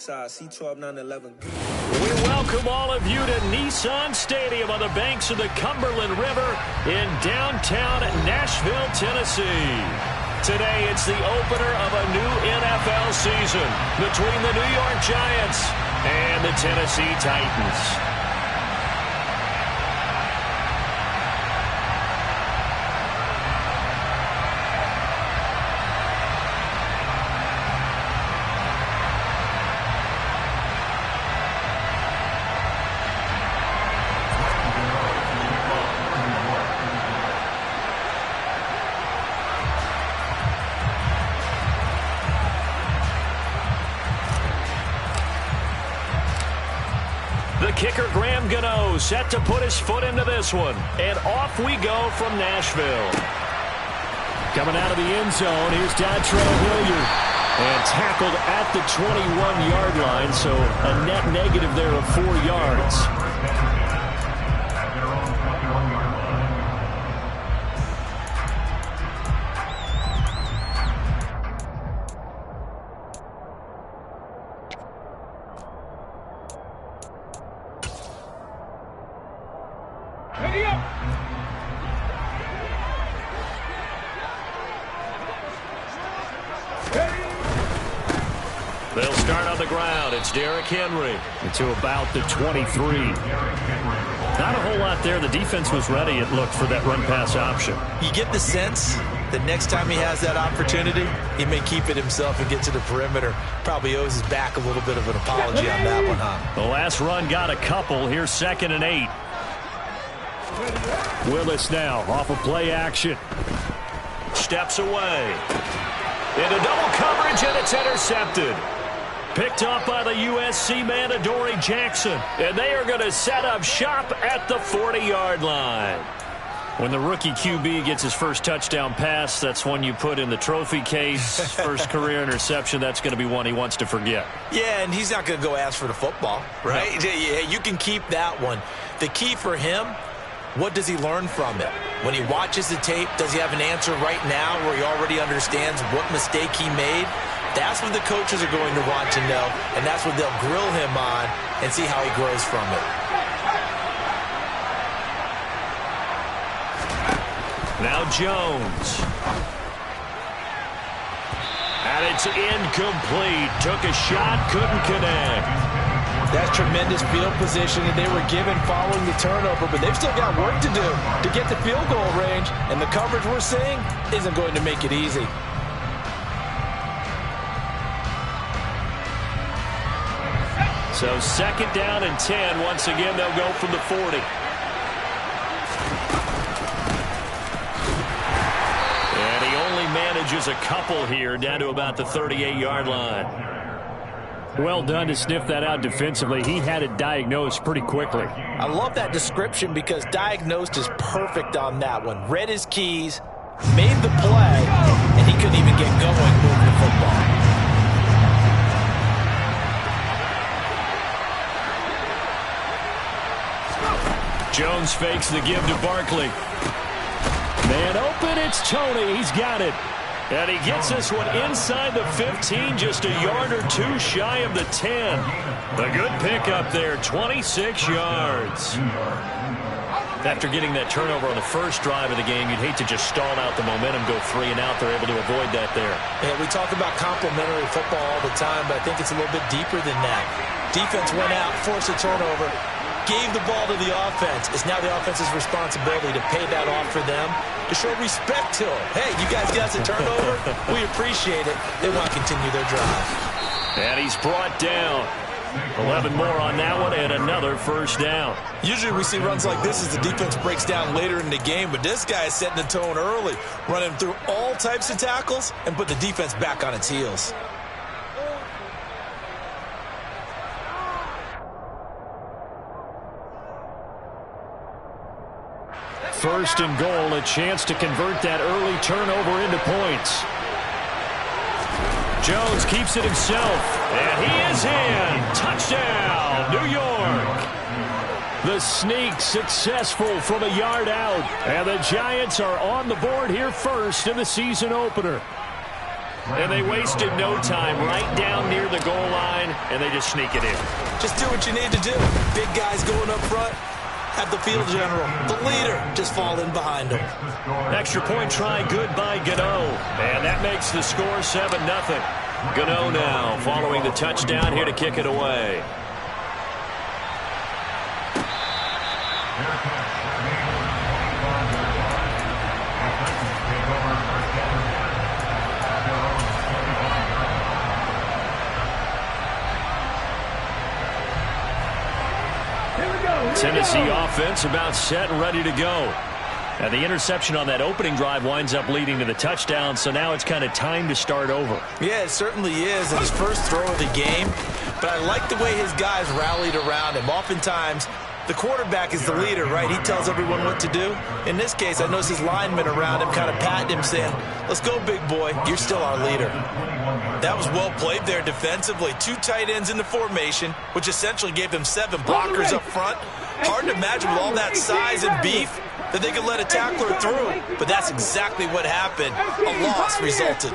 C12-911. We welcome all of you to Nissan Stadium on the banks of the Cumberland River in downtown Nashville, Tennessee. Today, it's the opener of a new NFL season between the New York Giants and the Tennessee Titans. Kicker Graham Gano set to put his foot into this one. And off we go from Nashville. Coming out of the end zone, here's Dontrell Hilliard. And tackled at the 21-yard line, so a net negative there of 4 yards. They'll start on the ground. It's Derrick Henry to about the 23. Not a whole lot there. The defense was ready, it looked, for that run-pass option. You get the sense that next time he has that opportunity, he may keep it himself and get to the perimeter. Probably owes his back a little bit of an apology on that one, huh? The last run got a couple. Here's 2nd and 8. Willis now off of play action. Steps away. Into double coverage, and it's intercepted. Picked up by the USC man, Adoree Jackson. And they are going to set up shop at the 40-yard line. When the rookie QB gets his first touchdown pass, that's one you put in the trophy case. First career interception, that's going to be one he wants to forget. Yeah, and he's not going to go ask for the football, right? No. Yeah, you can keep that one. The key for him, what does he learn from it? When he watches the tape, does he have an answer right now where he already understands what mistake he made? That's what the coaches are going to want to know, and that's what they'll grill him on and see how he grows from it. Now Jones. And it's incomplete. Took a shot, couldn't connect. That's tremendous field position that they were given following the turnover, but they've still got work to do to get the field goal range, and the coverage we're seeing isn't going to make it easy. So 2nd down and 10. Once again, they'll go from the 40. And he only manages a couple here down to about the 38-yard line. Well done to sniff that out defensively. He had it diagnosed pretty quickly. I love that description because diagnosed is perfect on that one. Read his keys, made the play, and he couldn't even get going moving the football. Jones fakes the give to Barkley. Man open, it's Tony. He's got it. And he gets this one inside the 15, just a yard or two shy of the 10. A good pickup there, 26 yards. After getting that turnover on the first drive of the game, you'd hate to just stall out the momentum, go 3 and out. They're able to avoid that there. Yeah, we talk about complementary football all the time, but I think it's a little bit deeper than that. Defense went out, forced a turnover, gave the ball to the offense. It's now the offense's responsibility to pay that off for them, to show respect to them. Hey, you guys got us a turnover. We appreciate it. They want to continue their drive. And he's brought down. 11 more on that one and another first down. Usually we see runs like this as the defense breaks down later in the game, but this guy is setting the tone early, running through all types of tackles and put the defense back on its heels. First and goal, a chance to convert that early turnover into points. Jones keeps it himself, and he is in. Touchdown, New York. The sneak successful from a yard out, and the Giants are on the board here first in the season opener. And they wasted no time right down near the goal line, and they just sneak it in. Just do what you need to do. Big guys going up front. Have the field general, the leader, just fall in behind him. Extra point try, good by Gano. And that makes the score 7-0. Gano now following the touchdown here to kick it away. Tennessee offense about set and ready to go. And the interception on that opening drive winds up leading to the touchdown, so now it's kind of time to start over. Yeah, it certainly is. His first throw of the game. But I like the way his guys rallied around him. Oftentimes, the quarterback is the leader, right? He tells everyone what to do. In this case, I noticed his linemen around him kind of patting him, saying, let's go, big boy. You're still our leader. That was well played there defensively. 2 tight ends in the formation, which essentially gave them 7 blockers up front. Hard to imagine with all that size and beef that they could let a tackler through. But that's exactly what happened. A loss resulted.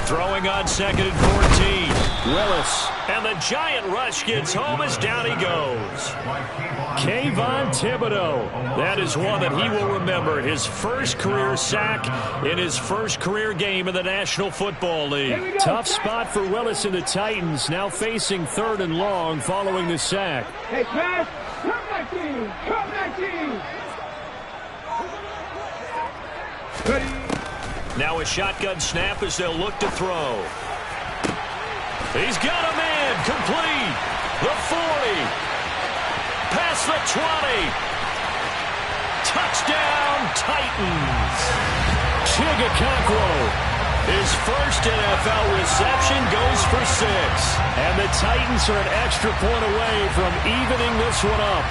Throwing on 2nd and 14. Willis. And the giant rush gets home as down he goes. Kayvon Thibodeaux. That is one that he will remember. His first career sack in his first career game in the National Football League. Tough spot for Willis and the Titans, now facing 3rd and long following the sack. Hey, pass. Come back team. Come back team. Now a shotgun snap as they'll look to throw. He's got a man. Complete. The 40. Past the 20. Touchdown, Titans. Chigakakwo. His first NFL reception goes for 6. And the Titans are an extra point away from evening this one up.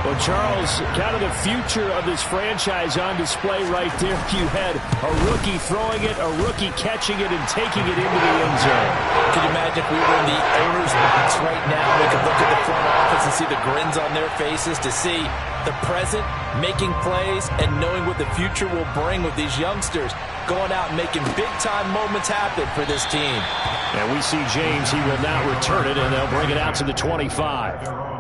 Well, Charles, kind of the future of this franchise on display right there. You had a rookie throwing it, a rookie catching it, and taking it into the end zone. Could you imagine if we were in the owner's box right now? We could look at the front office and see the grins on their faces to see the present, making plays, and knowing what the future will bring with these youngsters going out and making big-time moments happen for this team. And we see James. He will now return it, and they'll bring it out to the 25.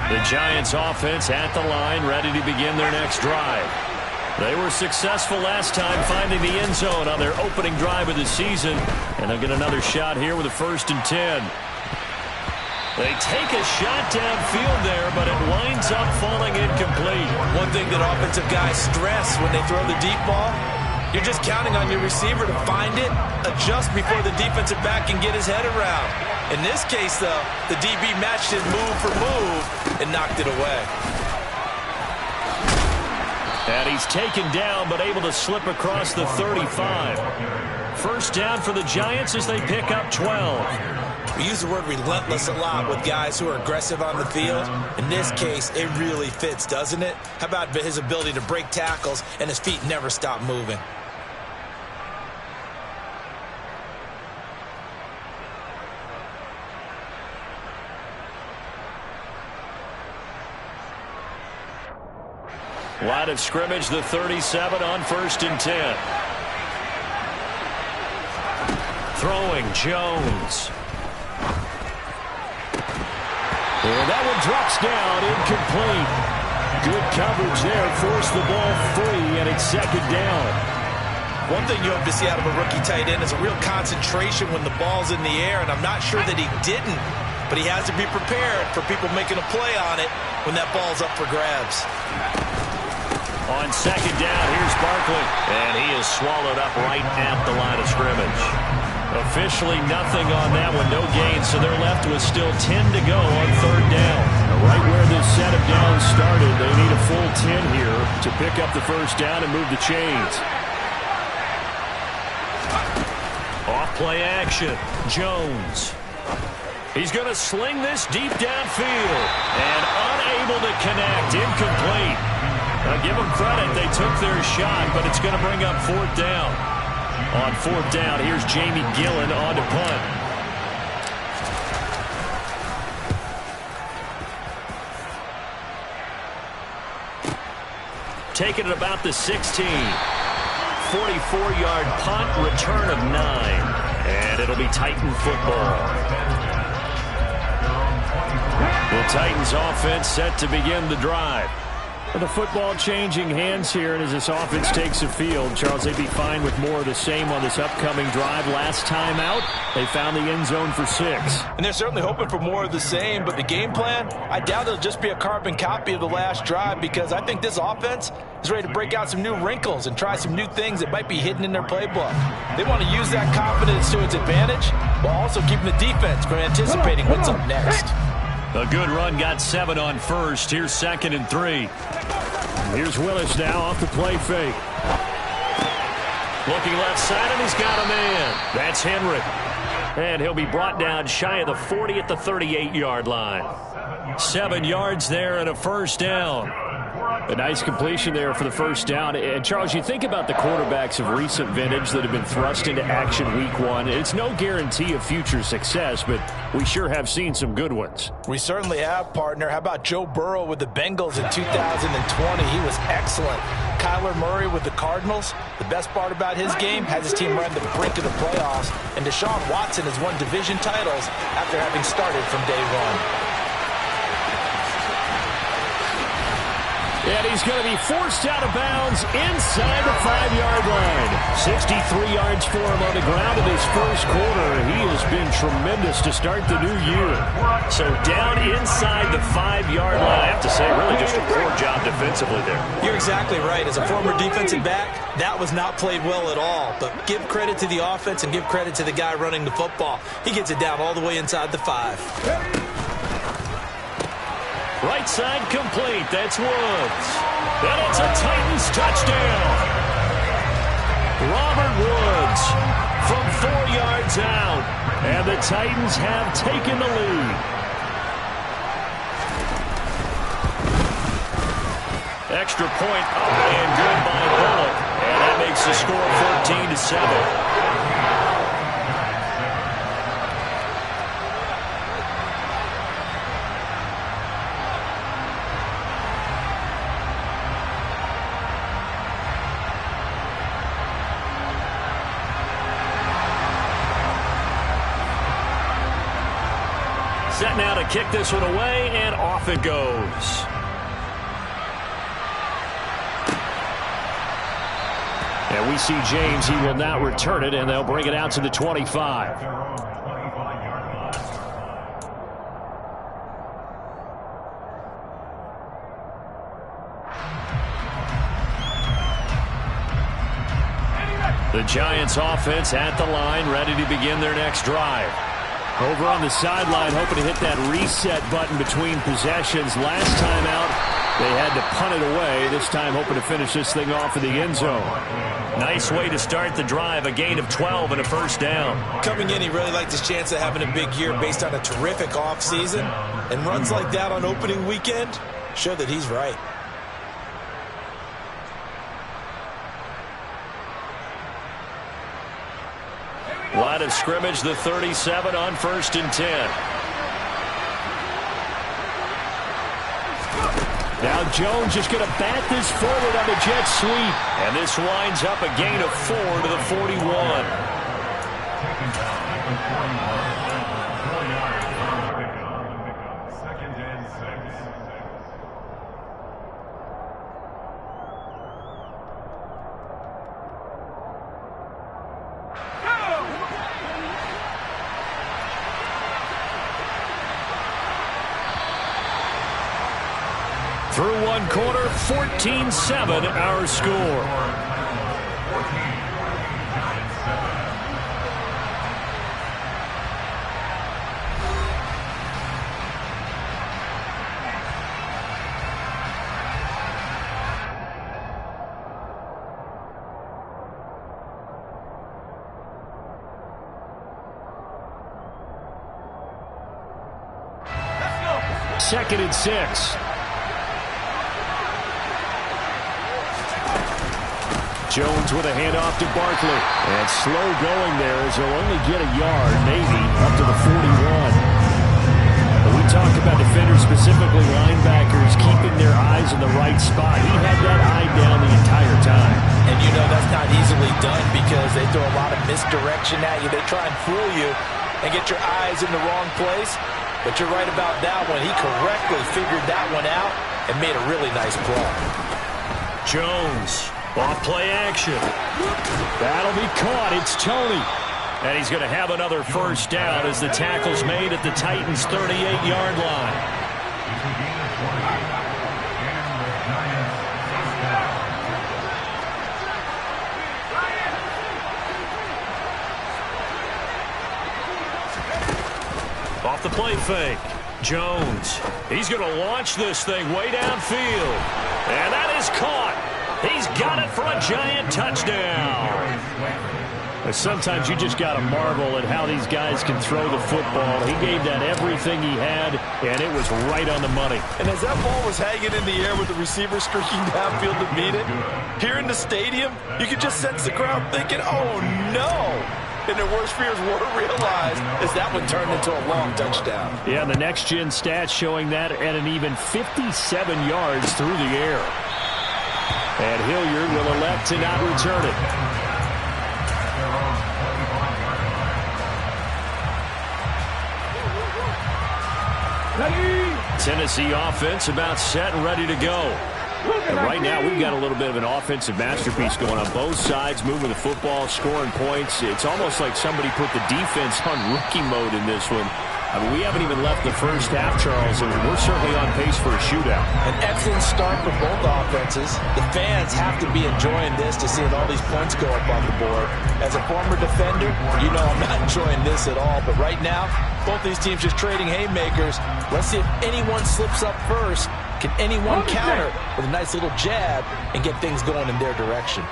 The Giants offense at the line, ready to begin their next drive. They were successful last time finding the end zone on their opening drive of the season. And they'll get another shot here with a 1st and 10. They take a shot downfield there, but it winds up falling incomplete. One thing that offensive guys stress when they throw the deep ball, you're just counting on your receiver to find it, adjust before the defensive back can get his head around. In this case, though, the DB matched his move for move and knocked it away. And he's taken down, but able to slip across the 35. First down for the Giants as they pick up 12. We use the word relentless a lot with guys who are aggressive on the field. In this case, it really fits, doesn't it? How about his ability to break tackles and his feet never stop moving? Line of scrimmage, the 37 on 1st and 10. Throwing, Jones. And that one drops down, incomplete. Good coverage there, forced the ball free, and it's 2nd down. One thing you hope to see out of a rookie tight end is a real concentration when the ball's in the air, and I'm not sure that he didn't, but he has to be prepared for people making a play on it when that ball's up for grabs. On 2nd down, here's Barkley, and he is swallowed up right at the line of scrimmage. Officially nothing on that one, no gain, so they're left with still 10 to go on 3rd down. Right where this set of downs started, they need a full 10 here to pick up the 1st down and move the chains. Off play action, Jones. He's going to sling this deep downfield, and unable to connect, incomplete. Now give them credit, they took their shot, but it's going to bring up 4th down. On fourth down, here's Jamie Gillen on to punt. Taking it about the 16. 44-yard punt, return of 9. And it'll be Titan football. The Titans offense set to begin the drive. The football changing hands here, and as this offense takes the field, Charles, they'd be fine with more of the same on this upcoming drive. Last time out, they found the end zone for 6. And they're certainly hoping for more of the same, but the game plan, I doubt it'll just be a carbon copy of the last drive, because I think this offense is ready to break out some new wrinkles and try some new things that might be hidden in their playbook. They want to use that confidence to its advantage, while also keeping the defense from anticipating what's up next. A good run, got 7 on first. Here's 2nd and 3. Here's Willis now off the play fake. Looking left side, and he's got a man. That's Henry. And he'll be brought down shy of the 40 at the 38-yard line. 7 yards there and a first down. A nice completion there for the first down. And, Charles, you think about the quarterbacks of recent vintage that have been thrust into action week 1. It's no guarantee of future success, but we sure have seen some good ones. We certainly have, partner. How about Joe Burrow with the Bengals in 2020? He was excellent. Kyler Murray with the Cardinals. The best part about his game has his team right at the brink of the playoffs. And Deshaun Watson has won division titles after having started from day 1. And he's going to be forced out of bounds inside the 5-yard line. 63 yards for him on the ground in his first quarter. He has been tremendous to start the new year. So down inside the 5-yard line. I have to say, really just a poor job defensively there. You're exactly right. As a former defensive back, that was not played well at all. But give credit to the offense and give credit to the guy running the football. He gets it down all the way inside the 5. Right side complete. That's Woods. And it's a Titans touchdown. Robert Woods from 4 yards out. And the Titans have taken the lead. Extra point up and good by Bullock. And that makes the score 14-7. Set now to kick this one away, and off it goes. And we see James. He will not return it, and they'll bring it out to the 25. The Giants offense at the line, ready to begin their next drive. Over on the sideline, hoping to hit that reset button between possessions. Last time out, they had to punt it away. This time, hoping to finish this thing off in the end zone. Nice way to start the drive. A gain of 12 and a first down. Coming in, he really liked his chance of having a big year based on a terrific offseason. And runs like that on opening weekend show that he's right. Line of scrimmage, the 37 on 1st and 10. Now Jones just going to bat this forward on the jet sweep. And this winds up a gain of 4 to the 41. Through one quarter, 14-7 our score. Second and 6. Jones with a handoff to Barkley. And slow going there as he'll only get a yard, maybe, up to the 41. But we talked about defenders, specifically linebackers, keeping their eyes in the right spot. He had that eye down the entire time. And you know that's not easily done because they throw a lot of misdirection at you. They try and fool you and get your eyes in the wrong place. But you're right about that one. He correctly figured that one out and made a really nice play. Jones, off play action. That'll be caught. It's Tony. And he's going to have another first down as the tackle's made at the Titans' 38-yard line. Off the play fake. Jones. He's going to launch this thing way downfield. And that is caught. He's got it for a giant touchdown. Sometimes you just got to marvel at how these guys can throw the football. He gave that everything he had, and it was right on the money. And as that ball was hanging in the air with the receiver streaking downfield to meet it, here in the stadium, you could just sense the crowd thinking, oh, no. And their worst fears were realized as that one turned into a long touchdown. Yeah, and the next-gen stats showing that at an even 57 yards through the air. And Hilliard will elect to not return it. Tennessee offense about set and ready to go. And right now, we've got a little bit of an offensive masterpiece going on both sides, moving the football, scoring points. It's almost like somebody put the defense on rookie mode in this one. I mean, we haven't even left the first half, Charles, and we're certainly on pace for a shootout. An excellent start for both offenses. The fans have to be enjoying this to seeing all these points go up on the board. As a former defender, you know I'm not enjoying this at all. But right now, both these teams just trading haymakers. Let's see if anyone slips up first. Can anyone counter with a nice little jab and get things going in their direction?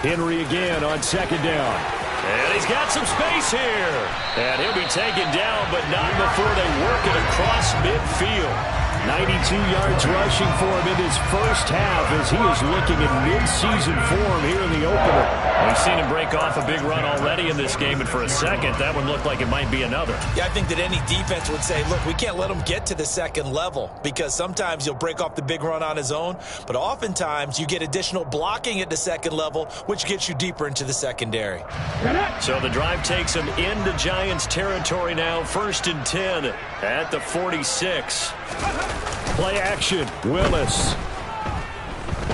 Henry again on second down. And he's got some space here. And he'll be taken down, but not before they work it across midfield. 92 yards rushing for him in his first half as he is looking in mid-season form here in the opener. We've seen him break off a big run already in this game, and for a second, that one looked like it might be another. Yeah, I think that any defense would say, look, we can't let him get to the second level because sometimes he'll break off the big run on his own, but oftentimes you get additional blocking at the second level, which gets you deeper into the secondary. So the drive takes him into Giants territory now, 1st and 10 at the 46. Play action. Willis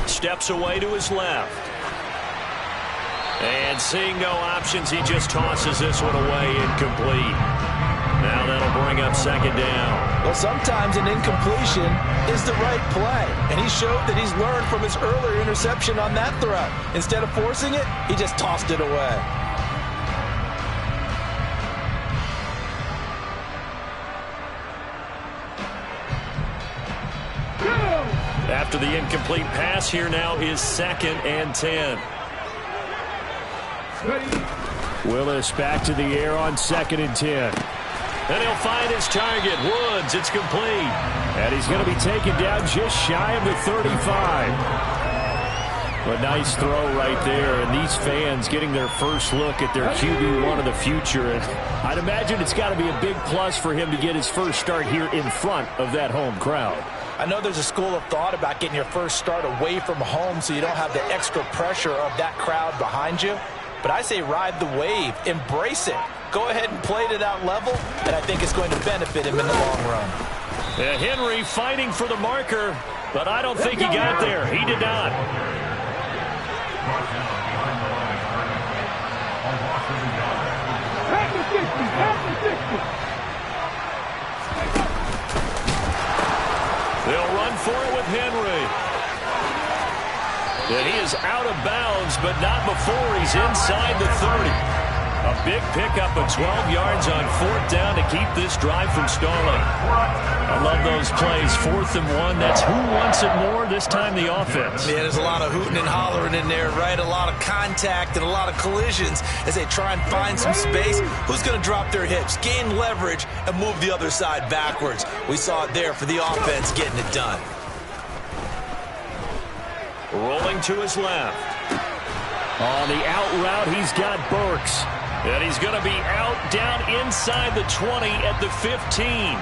steps away to his left. And seeing no options, he just tosses this one away, incomplete. Now that'll bring up second down. Well, sometimes an incompletion is the right play. And he showed that he's learned from his earlier interception on that throw. Instead of forcing it, he just tossed it away. After the incomplete pass, here now is 2nd and 10. Willis back to the air on 2nd and 10. And he'll find his target, Woods. It's complete. And he's going to be taken down just shy of the 35. A nice throw right there. And these fans getting their first look at their QB1 of the future. And I'd imagine it's got to be a big plus for him to get his first start here in front of that home crowd. I know there's a school of thought about getting your first start away from home so you don't have the extra pressure of that crowd behind you. But I say ride the wave. Embrace it. Go ahead and play to that level, and I think it's going to benefit him in the long run. Henry fighting for the marker, but I don't think he got there. He did not. They'll run for it with Henry. And he is out of bounds, but not before he's inside the 30. A big pickup of 12 yards on 4th down to keep this drive from stalling. I love those plays. 4th and 1. That's who wants it more, this time the offense. Yeah, there's a lot of hooting and hollering in there, right? A lot of contact and a lot of collisions as they try and find some space. Who's going to drop their hips, gain leverage, and move the other side backwards? We saw it there for the offense getting it done. Rolling to his left. On the out route, he's got Burks. And he's going to be out down inside the 20 at the 15.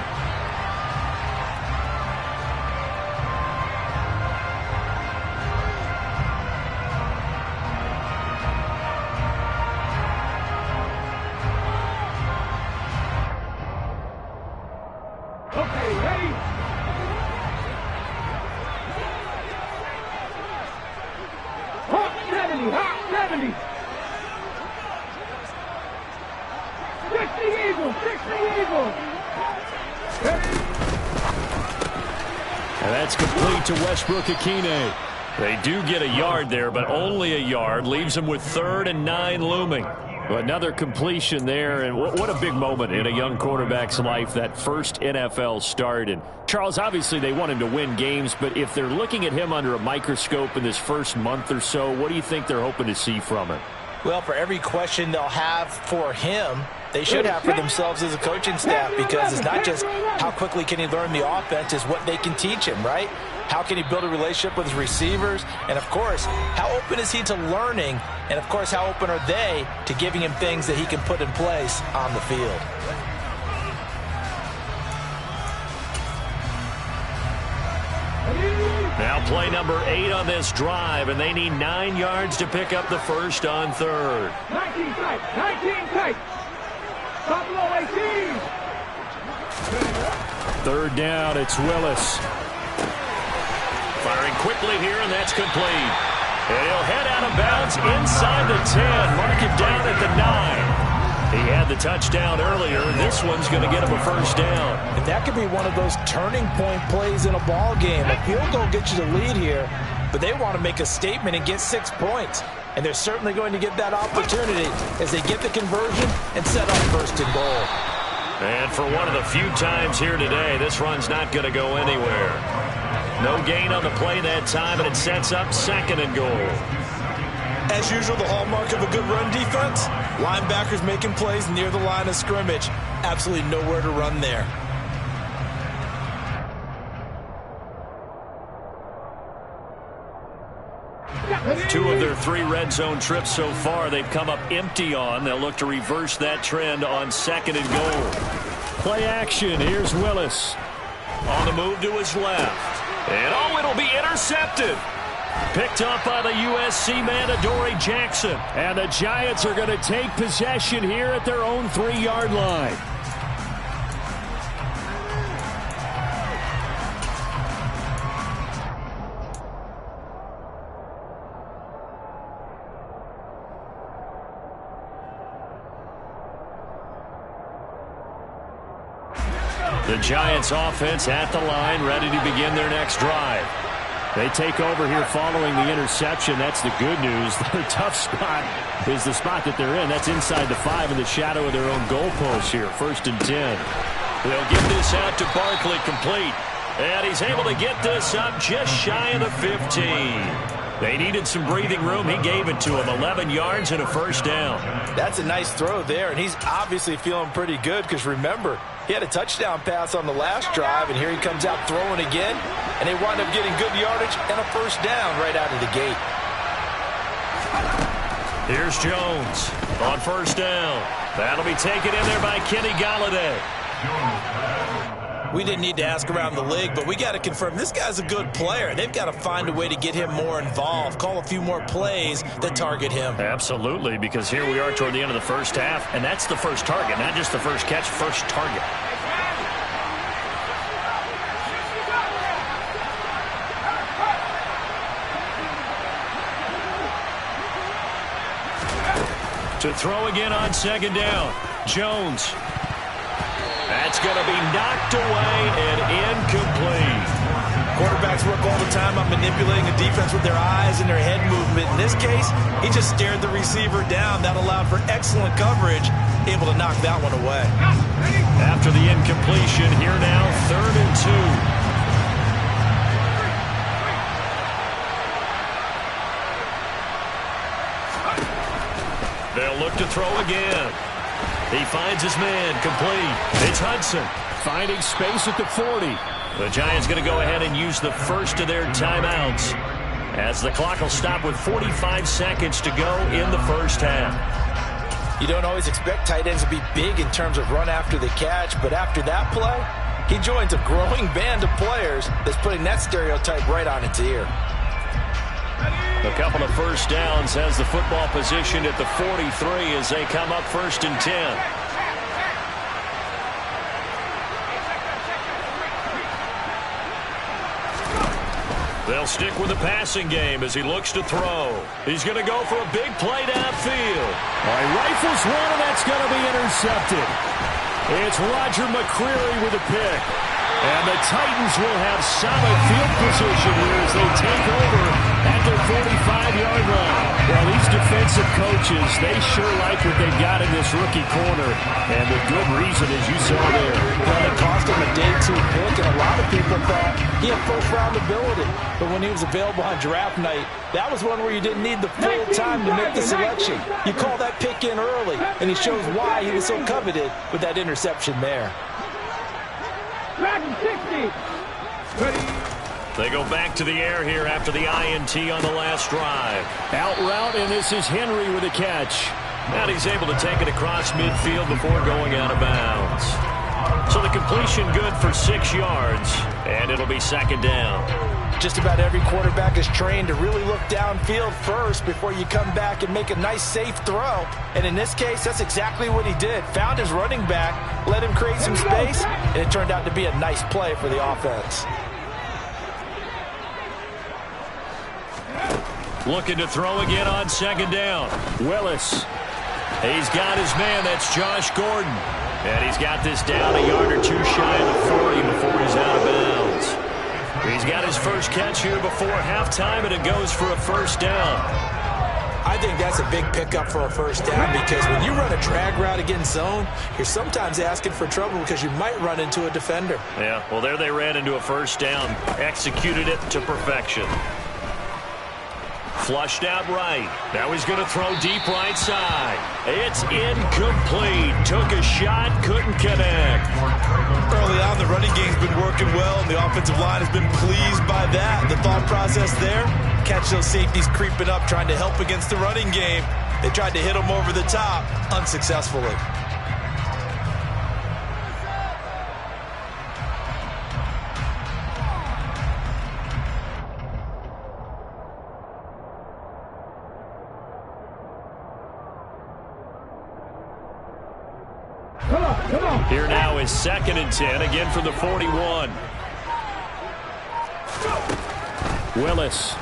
Okay, ready? Hot 70, hot 70. 60 Eagles, 60 Eagles. And that's complete to Westbrook-Ikhine. They do get a yard there, but only a yard. Leaves them with 3rd and 9 looming. Another completion there, and what a big moment in a young quarterback's life, that first NFL start. And Charles, obviously they want him to win games, but if they're looking at him under a microscope in this first month or so, what do you think they're hoping to see from him? Well, for every question they'll have for him, they should have for themselves as a coaching staff, because it's not just how quickly can he learn the offense, it's what they can teach him, right? How can he build a relationship with his receivers? And, of course, how open is he to learning? And, of course, how open are they to giving him things that he can put in place on the field? Now play number 8 on this drive, and they need 9 yards to pick up the first on 3rd. 19 tight, 19 tight. Buffalo 18. 3rd down, it's Willis. Firing quickly here, and that's complete. And he'll head out of bounds inside the 10. Mark it down at the 9. He had the touchdown earlier. This one's going to get him a first down. And that could be one of those turning point plays in a ball game. A field goal gets you the lead here, but they want to make a statement and get 6 points. And they're certainly going to get that opportunity as they get the conversion and set up 1st and goal. And for one of the few times here today, this run's not going to go anywhere. No gain on the play that time, and it sets up 2nd and goal. As usual, the hallmark of a good run defense, linebackers making plays near the line of scrimmage. Absolutely nowhere to run there. Two of their 3 red zone trips so far, they've come up empty on. They'll look to reverse that trend on 2nd and goal. Play action. Here's Willis. On the move to his left. And, it'll be intercepted. Picked up by the USC man, Adoree Jackson. And the Giants are going to take possession here at their own 3-yard line. The Giants offense at the line, ready to begin their next drive. They take over here following the interception. That's the good news. Their tough spot is the spot that they're in. That's inside the 5 in the shadow of their own goalpost here. 1st and 10. They'll get this out to Barkley, complete. And he's able to get this up just shy of the 15. They needed some breathing room. He gave it to him. 11 yards and a first down. That's a nice throw there, and he's obviously feeling pretty good because, remember, he had a touchdown pass on the last drive, and here he comes out throwing again, and they wind up getting good yardage and a first down right out of the gate. Here's Jones on 1st down. That'll be taken in there by Kenny Golladay. We didn't need to ask around the league, but we got to confirm this guy's a good player. They've got to find a way to get him more involved, call a few more plays that target him. Absolutely, because here we are toward the end of the first half, and that's the first target, not just the first catch, first target. To throw again on 2nd down. Jones. That's going to be knocked away and incomplete. Quarterbacks work all the time on manipulating a defense with their eyes and their head movement. In this case, he just stared the receiver down. That allowed for excellent coverage, able to knock that one away. After the incompletion, here now, 3rd and 2. They'll look to throw again. He finds his man, complete. It's Hudson finding space at the 40. The Giants going to go ahead and use the first of their timeouts as the clock will stop with 45 seconds to go in the first half. You don't always expect tight ends to be big in terms of run after the catch, but after that play, he joins a growing band of players that's putting that stereotype right on its ear. A couple of first downs has the football positioned at the 43 as they come up 1st and 10. They'll stick with the passing game as he looks to throw. He's going to go for a big play downfield. He rifles one, and that's going to be intercepted. It's Roger McCreary with a pick. And the Titans will have solid field position here as they take over at their 45-yard line. Well, these defensive coaches, they sure like what they've got in this rookie corner. And with good reason, as you saw there. Well, it cost him a day 2 pick, and a lot of people thought he had first-round ability. But when he was available on draft night, that was one where you didn't need the full time to make the selection. You call that pick in early, and he shows why he was so coveted with that interception there. They go back to the air here after the INT on the last drive. Out route, and this is Henry with a catch. And he's able to take it across midfield before going out of bounds. So the completion good for 6 yards, and it'll be 2nd down. Just about every quarterback is trained to really look downfield first before you come back and make a nice, safe throw. And in this case, that's exactly what he did. Found his running back, let him create some space, and it turned out to be a nice play for the offense. Looking to throw again on 2nd down. Willis. He's got his man. That's Josh Gordon. And he's got this down a yard or 2 shy of the 40 before he's out of bounds. He's got his first catch here before halftime, and it goes for a 1st down. I think that's a big pickup for a 1st down because when you run a drag route against zone, you're sometimes asking for trouble because you might run into a defender. Yeah, well, there they ran into a 1st down. Executed it to perfection. Flushed out right. Now he's going to throw deep right side. It's incomplete. Took a shot, couldn't connect. Early on, the running game's been working well, and the offensive line has been pleased by that. The thought process there, catch those safeties creeping up, trying to help against the running game. They tried to hit him over the top, unsuccessfully. Here now is 2nd and 10, again from the 41. Willis.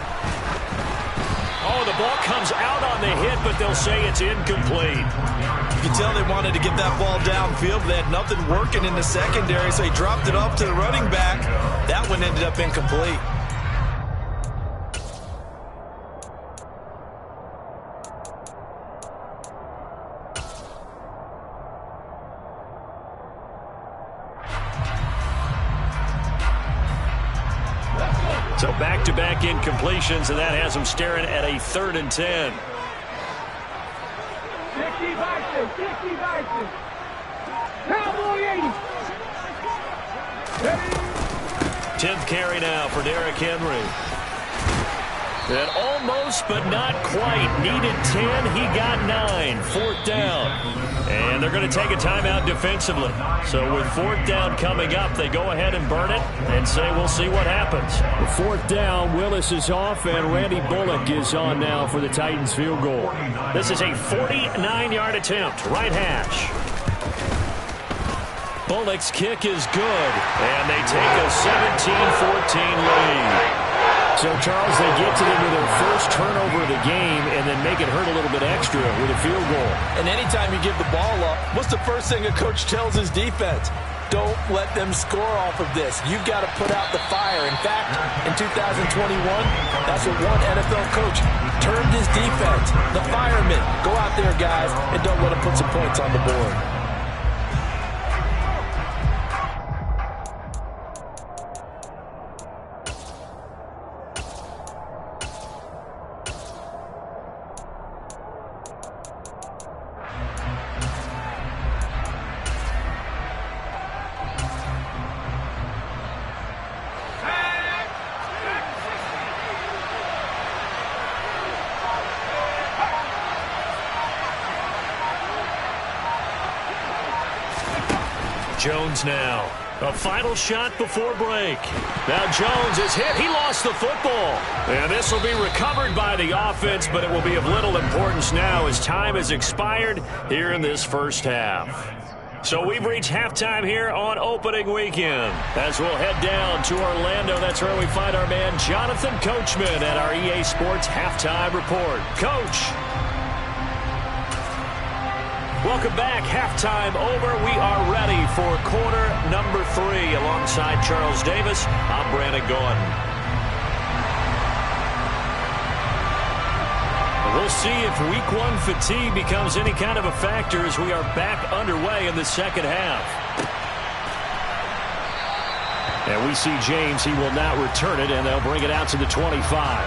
Oh, the ball comes out on the hit, but they'll say it's incomplete. You can tell they wanted to get that ball downfield. They had nothing working in the secondary, so he dropped it off to the running back. That one ended up incomplete. So back-to-back incompletions, and that has them staring at a 3rd and 10. 10th carry now for Derrick Henry. And almost, but not quite. Needed 10. He got 9. 4th down. And they're going to take a timeout defensively. So with 4th down coming up, they go ahead and burn it and say we'll see what happens. The 4th down, Willis is off, and Randy Bullock is on now for the Titans field goal. This is a 49-yard attempt, right hash. Bullock's kick is good, and they take a 17-14 lead. So, Charles, they get to them with their first turnover of the game and then make it hurt a little bit extra with a field goal. And anytime you give the ball up, what's the first thing a coach tells his defense? Don't let them score off of this. You've got to put out the fire. In fact, in 2021, that's what one NFL coach termed his defense. The firemen. Go out there, guys, and don't let them put some points on the board. Jones now. A final shot before break. Now Jones is hit. He lost the football. And this will be recovered by the offense, but it will be of little importance now as time has expired here in this first half. So we've reached halftime here on opening weekend. As we'll head down to Orlando, that's where we find our man Jonathan Coachman at our EA Sports Halftime Report. Coach. Welcome back. Halftime over. We are ready for quarter number 3. Alongside Charles Davis, I'm Brandon Gaudin. We'll see if week 1 fatigue becomes any kind of a factor as we are back underway in the second half. And we see James. He will not return it, and they'll bring it out to the 25.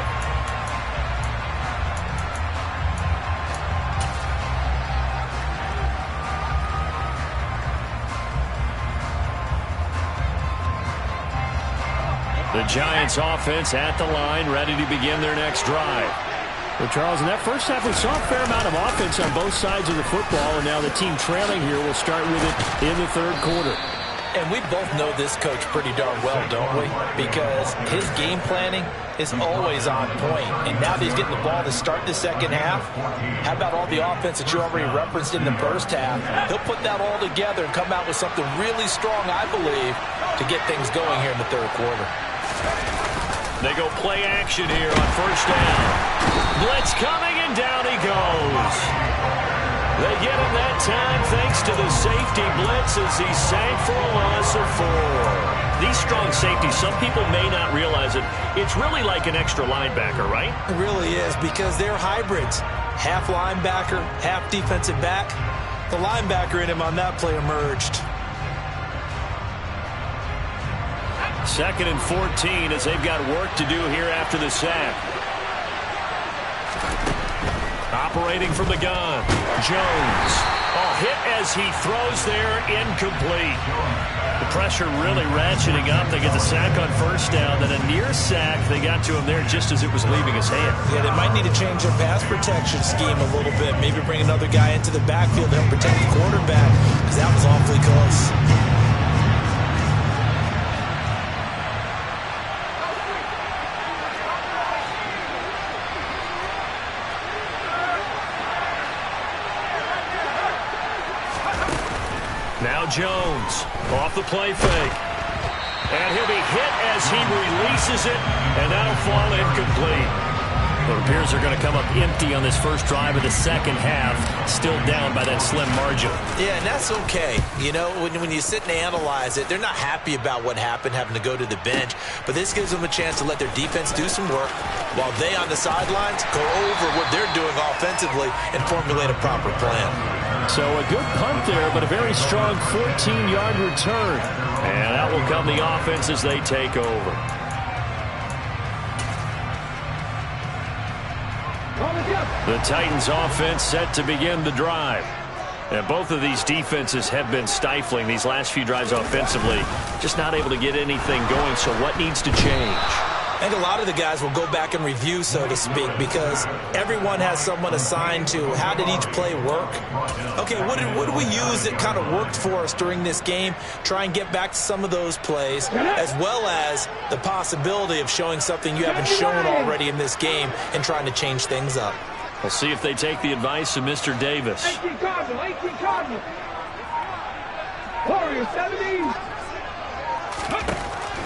The Giants offense at the line, ready to begin their next drive. Well, Charles, in that first half, we saw a fair amount of offense on both sides of the football, and now the team trailing here will start with it in the third quarter. And we both know this coach pretty darn well, don't we? Because his game planning is always on point. And now that he's getting the ball to start the second half, how about all the offense that you already referenced in the first half? He'll put that all together and come out with something really strong, I believe, to get things going here in the third quarter. They go play action here on first down. Blitz coming, and down he goes. They get him that time thanks to the safety blitz as he sank for a loss of 4. These strong safeties, some people may not realize it. It's really like an extra linebacker, right? It really is, because they're hybrids. Half linebacker, half defensive back. The linebacker in him on that play emerged. 2nd and 14 as they've got work to do here after the sack. Operating from the gun, Jones. Oh, hit as he throws there, incomplete. The pressure really ratcheting up. They get the sack on first down, then a near sack. They got to him there just as it was leaving his hand. Yeah, they might need to change their pass protection scheme a little bit. Maybe bring another guy into the backfield to help protect the quarterback, because that was awfully close. Now Jones off the play fake. And he'll be hit as he releases it, and that'll fall incomplete. Well, it appears they're going to come up empty on this first drive of the second half, still down by that slim margin. Yeah, and that's okay. You know, when you sit and analyze it, they're not happy about what happened, having to go to the bench. But this gives them a chance to let their defense do some work while they on the sidelines go over what they're doing offensively and formulate a proper plan. So a good punt there, but a very strong 14-yard return. And out will come the offense as they take over. The Titans offense set to begin the drive. And both of these defenses have been stifling these last few drives offensively. Just not able to get anything going, so what needs to change? I think a lot of the guys will go back and review, so to speak, because everyone has someone assigned to how did each play work. Okay, what did we use that kind of worked for us during this game? Try and get back to some of those plays, as well as the possibility of showing something you haven't shown already in this game and trying to change things up. We'll see if they take the advice of Mr. Davis. 18 Cardinal. Warriors 70.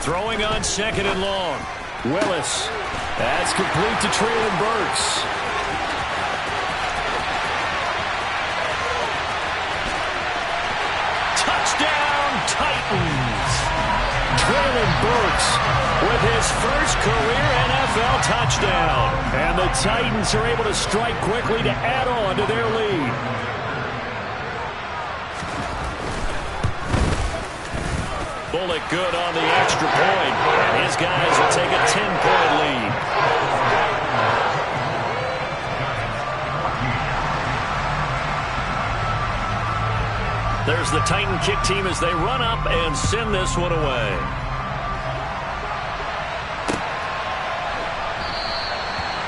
Throwing on 2nd and long. Willis. That's complete to Treylon Burks. Touchdown, Titans. Stokes with his first career NFL touchdown. And the Titans are able to strike quickly to add on to their lead. Bullock good on the extra point. And his guys will take a 10-point lead. There's the Titan kick team as they run up and send this one away.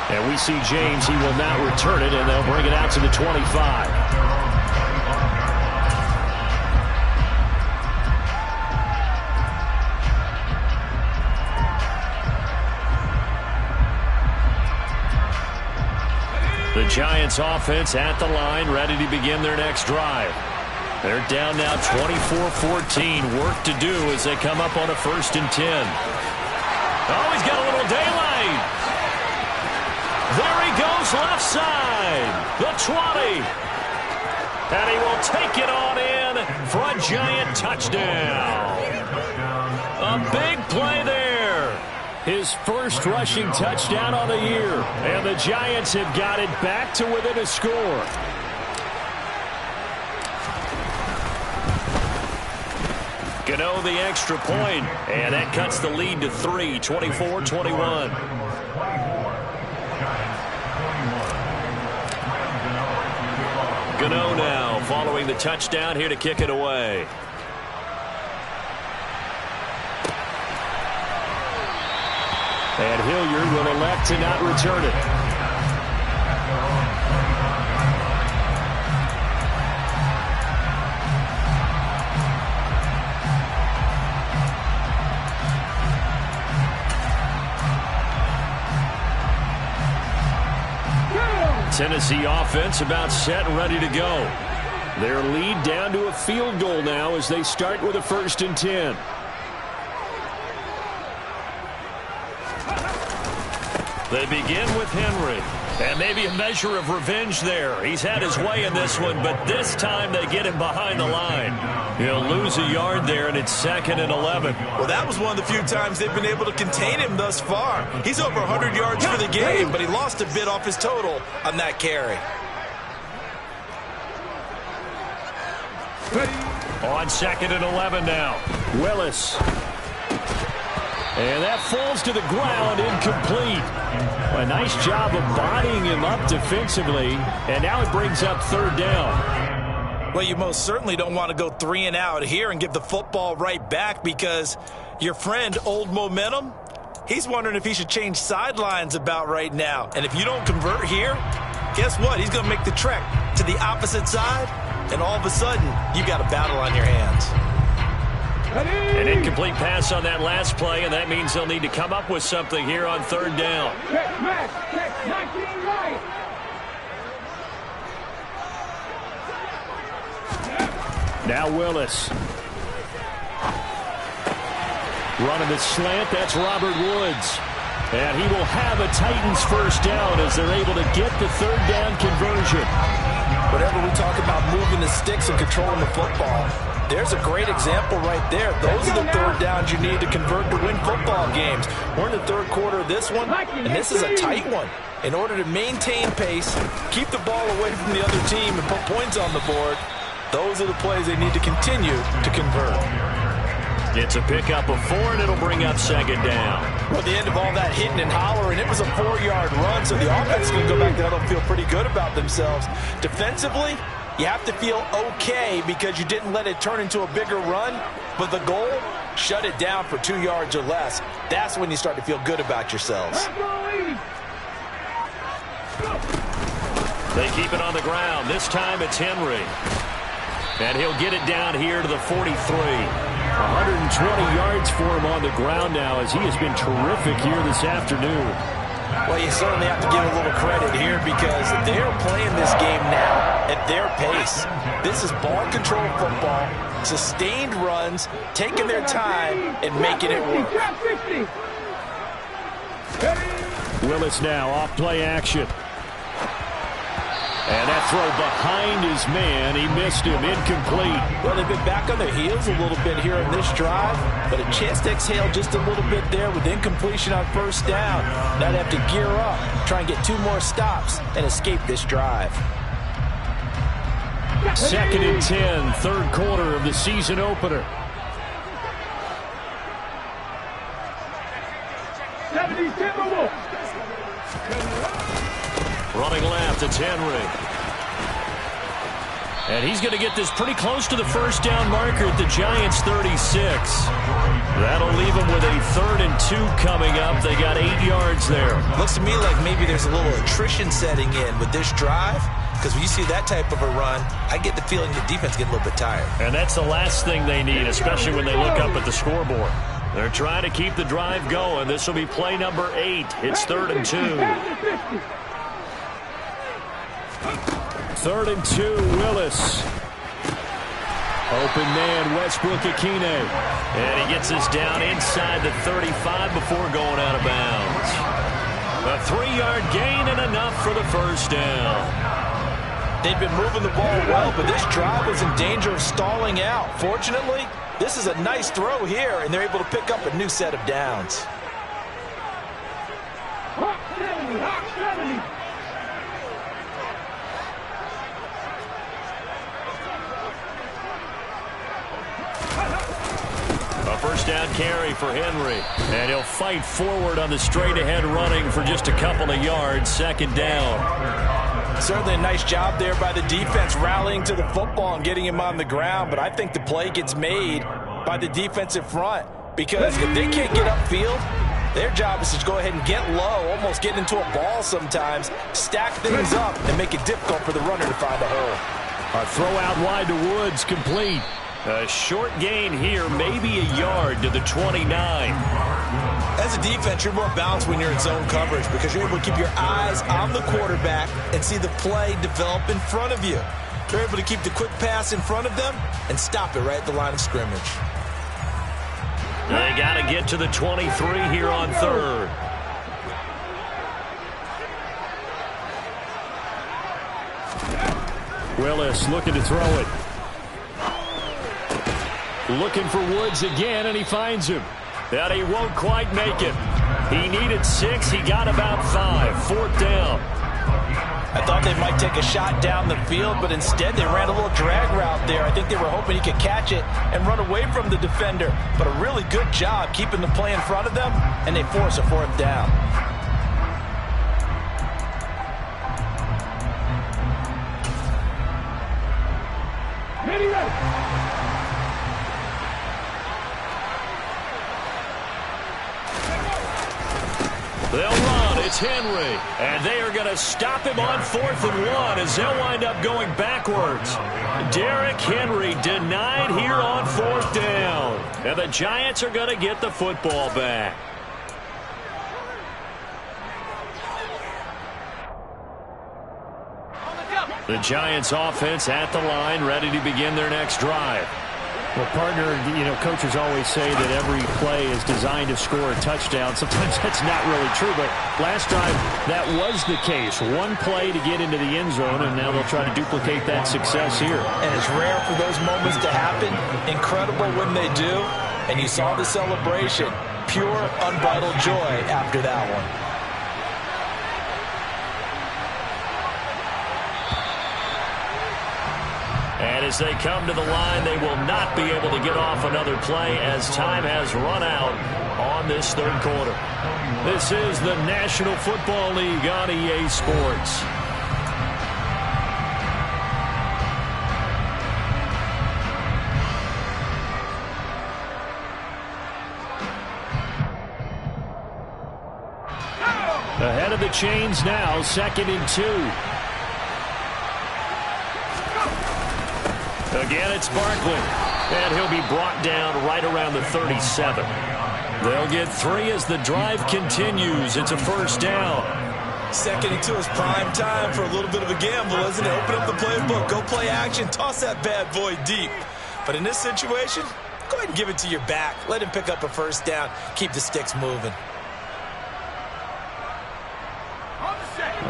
And we see James. He will not return it, and they'll bring it out to the 25. The Giants offense at the line, ready to begin their next drive. They're down now 24-14. Work to do as they come up on a 1st and 10. Oh, he's got a little daylight. There he goes left side. The 20. And he will take it on in for a Giant touchdown. A big play there. His first rushing touchdown on the year. And the Giants have got it back to within a score. Gano the extra point, and that cuts the lead to 3, 24-21. Gano now following the touchdown here to kick it away. And Hilliard will elect to not return it. Tennessee offense about set and ready to go. Their lead down to a field goal now as they start with a 1st and 10. They begin with Henry. And maybe a measure of revenge there. He's had his way in this one, but this time they get him behind the line. He'll lose a yard there, and it's 2nd and 11. Well, that was one of the few times they've been able to contain him thus far. He's over 100 yards for the game, but he lost a bit off his total on that carry. On 2nd and 11 now. Willis. And that falls to the ground, incomplete. A nice job of bodying him up defensively, and now it brings up 3rd down. Well, you most certainly don't want to go 3 and out here and give the football right back because your friend, Old Momentum, he's wondering if he should change sidelines about right now. And if you don't convert here, guess what? He's going to make the trek to the opposite side, and all of a sudden, you got a battle on your hands. An incomplete pass on that last play, and that means they'll need to come up with something here on 3rd down. Check, match, check, 19 right. Now Willis. Running the slant, that's Robert Woods. And he will have a Titans 1st down as they're able to get the 3rd down conversion. Whenever we talk about moving the sticks and controlling the football, there's a great example right there. Those are the 3rd downs you need to convert to win football games. We're in the 3rd quarter of this one, and this is a tight one. In order to maintain pace, keep the ball away from the other team, and put points on the board, those are the plays they need to continue to convert. It's a pickup of 4, and it'll bring up 2nd down. Well, at the end of all that hitting and hollering, it was a 4-yard run, so the offense is going to go back there. They'll feel pretty good about themselves. Defensively, you have to feel okay because you didn't let it turn into a bigger run, but the goal, shut it down for 2 yards or less. That's when you start to feel good about yourselves. They keep it on the ground. This time it's Henry. And he'll get it down here to the 43. 120 yards for him on the ground now as he has been terrific here this afternoon. Well, you certainly have to give a little credit here because they're playing this game now at their pace. This is ball control football, sustained runs, taking their time and making it work. Willis now off play action. And that throw behind his man, he missed him, incomplete. Well, they've been back on their heels a little bit here in this drive, but a chance to exhale just a little bit there with incompletion on first down. Now they have to gear up, try and get 2 more stops, and escape this drive. 2nd and 10, third quarter of the season opener. 70 Timberwolves. Running left, it's Henry. And he's going to get this pretty close to the first down marker at the Giants' 36. That'll leave them with a 3rd and 2 coming up. They got 8 yards there. Looks to me like maybe there's a little attrition setting in with this drive, because when you see that type of a run, I get the feeling the defense getting a little bit tired. And that's the last thing they need, especially when they look up at the scoreboard. They're trying to keep the drive going. This will be play number 8. It's 3rd and 2. 3rd and 2, Willis. Open man, Westbrook-Ikhine. And he gets us down inside the 35 before going out of bounds. A 3-yard gain and enough for the first down. They've been moving the ball well, but this drive was in danger of stalling out. Fortunately, this is a nice throw here, and they're able to pick up a new set of downs. Hawk 70, Hawk 70. A first down carry for Henry. And he'll fight forward on the straight-ahead running for just a couple of yards. 2nd down. Certainly a nice job there by the defense rallying to the football and getting him on the ground, but I think the play gets made by the defensive front, because if they can't get upfield, their job is to go ahead and get low, almost get into a ball sometimes, stack things up, and make it difficult for the runner to find a hole. A throw out wide to Woods, complete. A short gain here, maybe a yard to the 29. As a defense, you're more balanced when you're in zone coverage because you're able to keep your eyes on the quarterback and see the play develop in front of you. You're able to keep the quick pass in front of them and stop it right at the line of scrimmage. They got to get to the 23 here on 3rd. Willis looking to throw it. Looking for Woods again, and he finds him. But he won't quite make it. He needed 6. He got about 5. 4th down. I thought they might take a shot down the field, but instead they ran a little drag route there. I think they were hoping he could catch it and run away from the defender. But a really good job keeping the play in front of them, and they force a 4th down. They'll run. It's Henry. And they are going to stop him on 4th and 1 as they'll wind up going backwards. Derrick Henry denied here on 4th down. And the Giants are going to get the football back. The Giants offense at the line, ready to begin their next drive. Well, partner, coaches always say that every play is designed to score a touchdown. Sometimes that's not really true, but last drive that was the case. One play to get into the end zone, and now they'll try to duplicate that success here. And it's rare for those moments to happen. Incredible when they do. And you saw the celebration. Pure, unbridled joy after that one. And as they come to the line, they will not be able to get off another play as time has run out on this 3rd quarter. This is the National Football League on EA Sports. Ahead of the chains now, 2nd and 2. Again, it's Barkley, and he'll be brought down right around the 37. They'll get 3 as the drive continues. It's a 1st down. 2nd and 2 is prime time for a little bit of a gamble, isn't it? Open up the playbook, go play action, toss that bad boy deep. But in this situation, go ahead and give it to your back. Let him pick up a 1st down. Keep the sticks moving.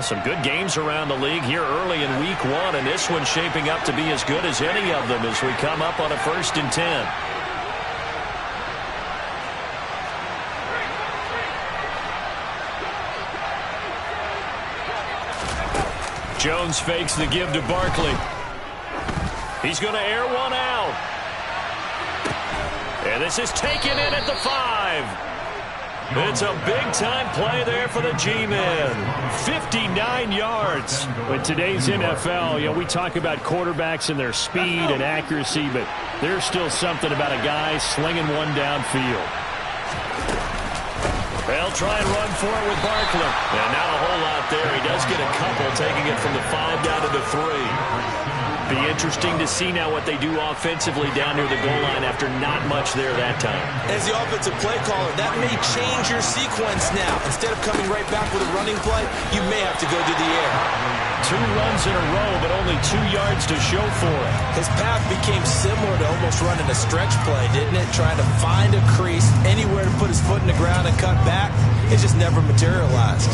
Some good games around the league here early in week 1, and this one's shaping up to be as good as any of them as we come up on a 1st and 10. Jones fakes the give to Barkley. He's going to air one out. And this is taken in at the 5. It's a big-time play there for the G-Men. 59 yards. In today's NFL, we talk about quarterbacks and their speed and accuracy, but there's still something about a guy slinging one downfield. They'll try and run for it with Barkley. And not a whole lot there. He does get a couple, taking it from the 5 down to the 3. Be interesting to see now what they do offensively down near the goal line after not much there that time. As the offensive play caller, that may change your sequence now. Instead of coming right back with a running play, you may have to go to the air. 2 runs in a row, but only 2 yards to show for it. His path became similar to almost running a stretch play, didn't it? Trying to find a crease, anywhere to put his foot in the ground and cut back. It just never materialized.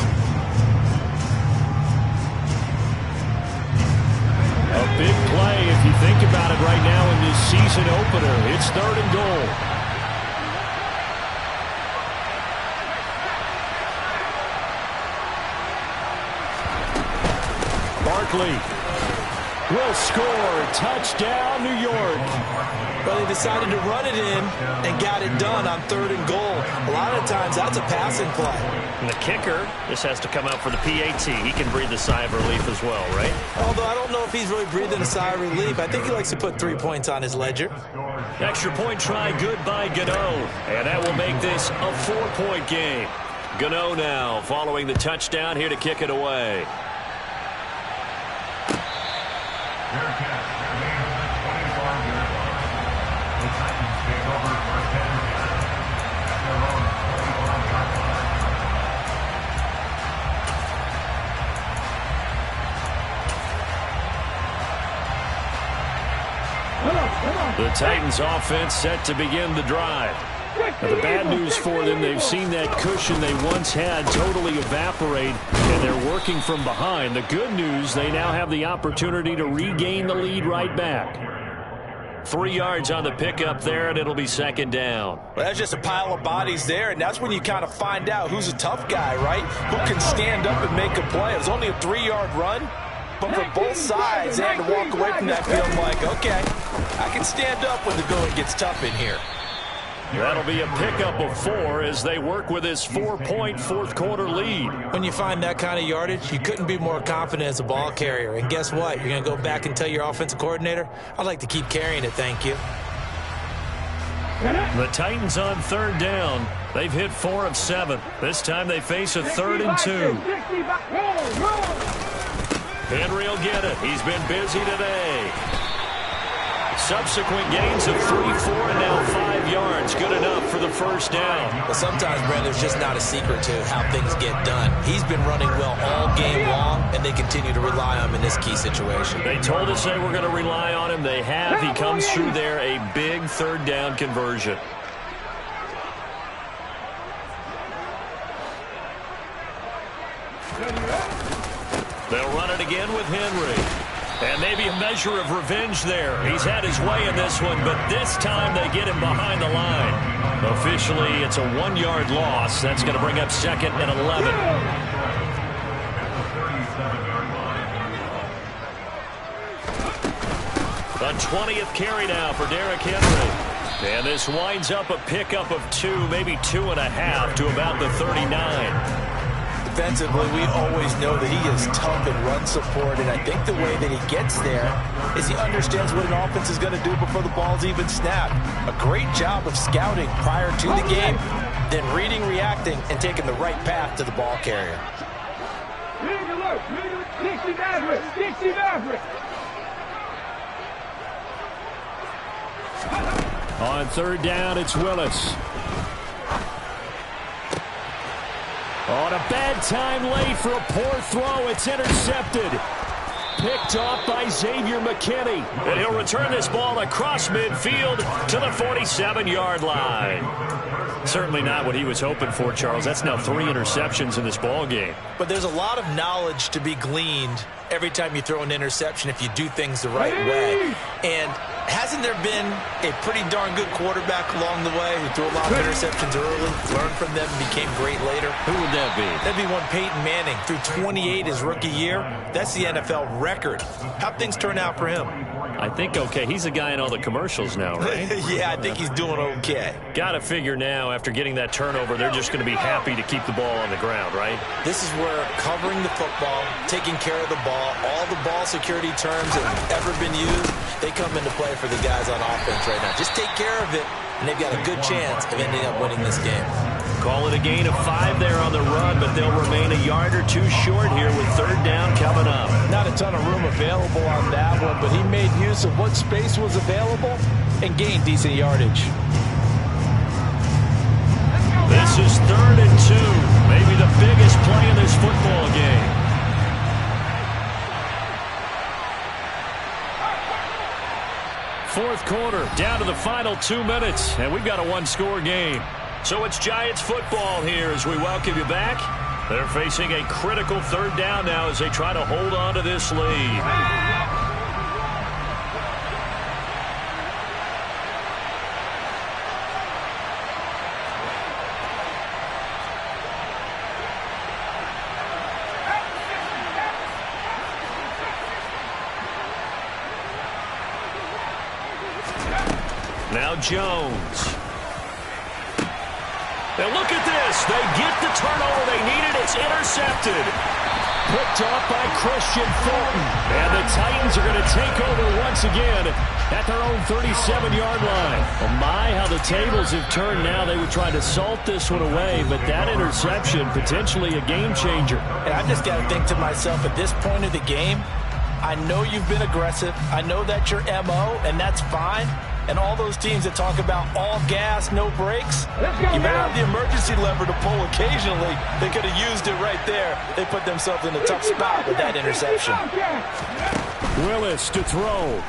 A big play if you think about it right now in this season opener. It's 3rd and goal. Barkley will score. Touchdown, New York. Well, they decided to run it in and got it done on 3rd and goal. A lot of times, that's a passing play. And the kicker just has to come out for the PAT. He can breathe a sigh of relief as well, right? Although I don't know if he's really breathing a sigh of relief. I think he likes to put 3 points on his ledger. Extra point try good by Gano. And that will make this a 4-point game. Gano now following the touchdown here to kick it away. The Titans offense set to begin the drive. Now, the bad news for them, they've seen that cushion they once had totally evaporate, and they're working from behind. The good news, they now have the opportunity to regain the lead right back. 3 yards on the pickup there, and it'll be 2nd down. Well, that's just a pile of bodies there, and that's when you kind of find out who's a tough guy, right? Who can stand up and make a play. It was only a 3-yard run, but for both sides, they had to walk away from that feeling like, okay, I can stand up when the going gets tough in here. That'll be a pickup of 4 as they work with this 4-point 4th-quarter lead. When you find that kind of yardage, you couldn't be more confident as a ball carrier. And guess what? You're going to go back and tell your offensive coordinator, I'd like to keep carrying it, thank you. The Titans on 3rd down. They've hit 4 of 7. This time they face a 3rd and 2. Henry will get it. He's been busy today. Subsequent gains of 3, 4, and now 5 yards. Good enough for the 1st down. Well, sometimes, Brad, there's just not a secret to how things get done. He's been running well all game long, and they continue to rely on him in this key situation. They told us they were going to rely on him. They have. He comes through there, a big 3rd down conversion. They'll run it again with Henry. And maybe a measure of revenge there. He's had his way in this one, but this time they get him behind the line. Officially, it's a 1-yard loss. That's going to bring up 2nd and 11. A 20th carry now for Derrick Henry. And this winds up a pickup of 2, maybe 2.5 to about the 39. Defensively, we always know that he is tough in run support, and I think the way that he gets there is he understands what an offense is going to do before the ball's even snapped. A great job of scouting prior to the game, then reading, reacting, and taking the right path to the ball carrier. On 3rd down, it's Willis. On a bad time late for a poor throw. It's intercepted. Picked off by Xavier McKinney. And he'll return this ball across midfield to the 47-yard line. Certainly not what he was hoping for, Charles. That's now 3 interceptions in this ball game. But there's a lot of knowledge to be gleaned every time you throw an interception if you do things the right way. And hasn't there been a pretty darn good quarterback along the way who threw a lot of interceptions early, learned from them, and became great later? Who would that be? That'd be one Peyton Manning. Threw 28 his rookie year. That's the NFL record. How'd things turn out for him? I think okay. He's a guy in all the commercials now, right? Yeah, I think he's doing okay. Got to figure now, after getting that turnover, they're just going to be happy to keep the ball on the ground, right? This is where covering the football, taking care of the ball, all the ball security terms that have ever been used, they come into play for the guys on offense right now. Just take care of it, and they've got a good chance of ending up winning this game. Call it a gain of 5 there on the run, but they'll remain a yard or 2 short here with 3rd down coming up. Not a ton of room available on that one, but he made use of what space was available and gained decent yardage. This is 3rd and 2, maybe the biggest play in this football game. Fourth quarter, down to the final 2 minutes, and we've got a 1-score game. So it's Giants football here as we welcome you back. They're facing a critical 3rd down now as they try to hold on to this lead. Now Jones. Now look at this. They get the turnover they needed. It's intercepted. Picked off by Christian Fulton. And the Titans are going to take over once again at their own 37-yard line. Oh my, how the tables have turned now. They would try to salt this one away, but that interception, potentially a game changer. And I just got to think to myself, at this point of the game, I know you've been aggressive. I know that's your MO, and that's fine. And all those teams that talk about all gas, no brakes, you better have the emergency lever to pull occasionally. They could have used it right there. They put themselves in a tough spot with that interception. Willis to throw.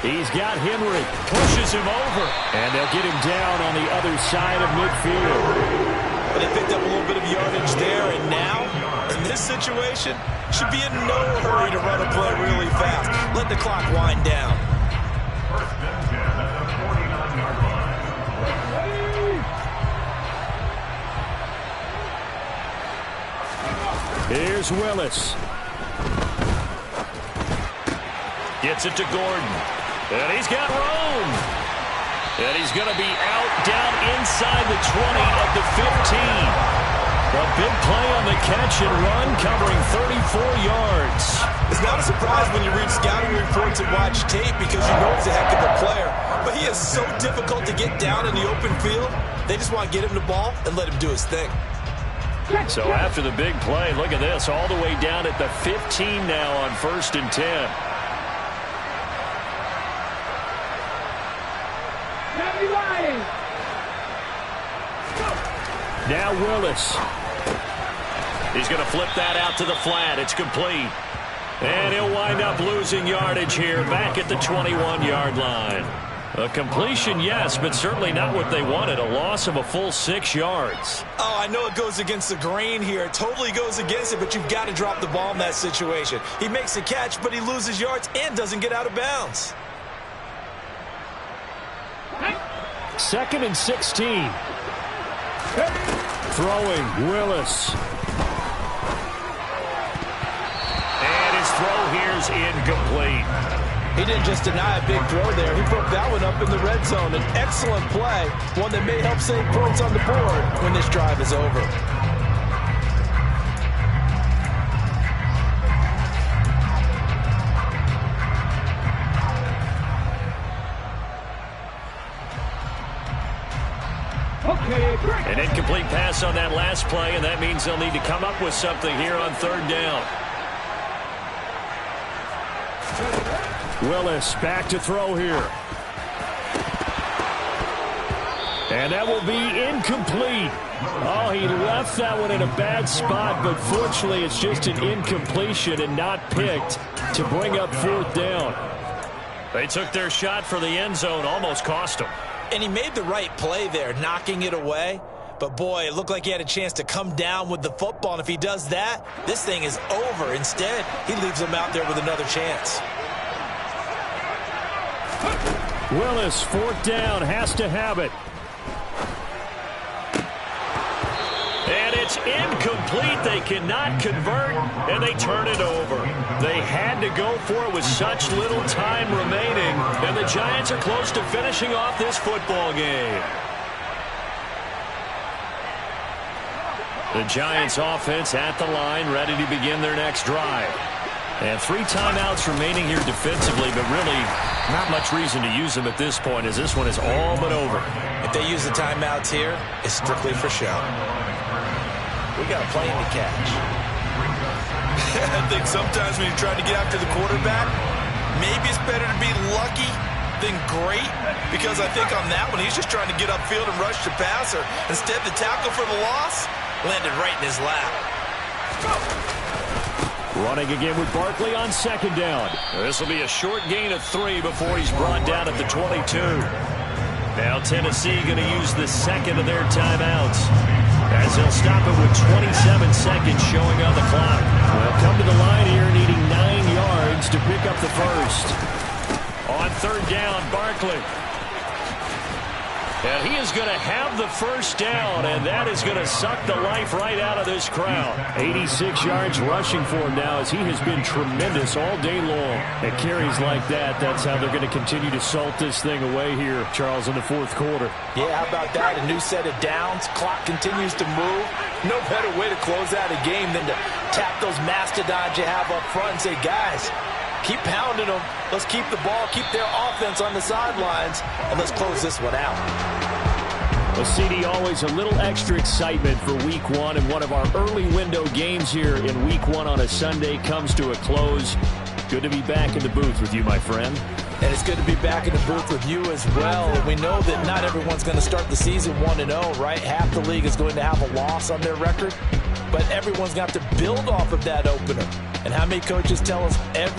He's got Henry. Pushes him over. And they'll get him down on the other side of midfield. But they picked up a little bit of yardage there, and now, in this situation, should be in no hurry to run a play really fast. Let the clock wind down. Here's Willis. Gets it to Gordon. And he's got room. And he's going to be out down inside the 20 at the 15. A big play on the catch and run, covering 34 yards. It's not a surprise when you read scouting reports and watch tape because you know he's a heck of a player. But he is so difficult to get down in the open field. They just want to get him the ball and let him do his thing. So after the big play, look at this, all the way down at the 15 now on 1st and 10. Now Willis. He's going to flip that out to the flat. It's complete. And he'll wind up losing yardage here back at the 21-yard line. A completion, yes, but certainly not what they wanted. A loss of a full 6 yards. Oh, I know it goes against the grain here. It totally goes against it, but you've got to drop the ball in that situation. He makes the catch, but he loses yards and doesn't get out of bounds. 2nd and 16. Throwing, Willis. And his throw here's incomplete. He didn't just deny a big throw there. He broke that one up in the red zone. An excellent play, one that may help save points on the board when this drive is over. An incomplete pass on that last play, and that means they'll need to come up with something here on 3rd down. Willis back to throw here. And that will be incomplete. Oh, he left that one in a bad spot, but fortunately it's just an incompletion and not picked to bring up 4th down. They took their shot for the end zone, almost cost them. And he made the right play there, knocking it away. But, boy, it looked like he had a chance to come down with the football. And if he does that, this thing is over. Instead, he leaves him out there with another chance. Willis, 4th down, has to have it. And it's incomplete. They cannot convert, and they turn it over. They had to go for it with such little time remaining, and the Giants are close to finishing off this football game. The Giants offense at the line, ready to begin their next drive. And 3 timeouts remaining here defensively, but really not much reason to use them at this point, as this one is all but over. If they use the timeouts here, it's strictly for show. We got a plane to catch. I think sometimes when you're trying to get after the quarterback, maybe it's better to be lucky than great, because I think on that one, he's just trying to get upfield and rush the passer. Instead, the tackle for the loss landed right in his lap. Running again with Barkley on 2nd down. This will be a short gain of 3 before he's brought down at the 22. Now Tennessee going to use the 2nd of their timeouts, as they'll stop it with 27 seconds showing on the clock. Well, come to the line here needing 9 yards to pick up the first. On 3rd down, Barkley. And he is going to have the first down, and that is going to suck the life right out of this crowd. 86 yards rushing for him now, as he has been tremendous all day long. At carries like that, that's how they're going to continue to salt this thing away here, Charles, in the 4th quarter. Yeah, how about that? A new set of downs. Clock continues to move. No better way to close out a game than to tap those mastodons you have up front and say, guys, keep pounding them. Let's keep the ball, keep their offense on the sidelines, and let's close this one out. Well, CD, always a little extra excitement for Week 1, and one of our early window games here in Week 1 on a Sunday comes to a close. Good to be back in the booth with you, my friend. And it's good to be back in the booth with you as well. We know that not everyone's going to start the season 1-0, right? Half the league is going to have a loss on their record, but everyone's going to have to build off of that opener. And how many coaches tell us every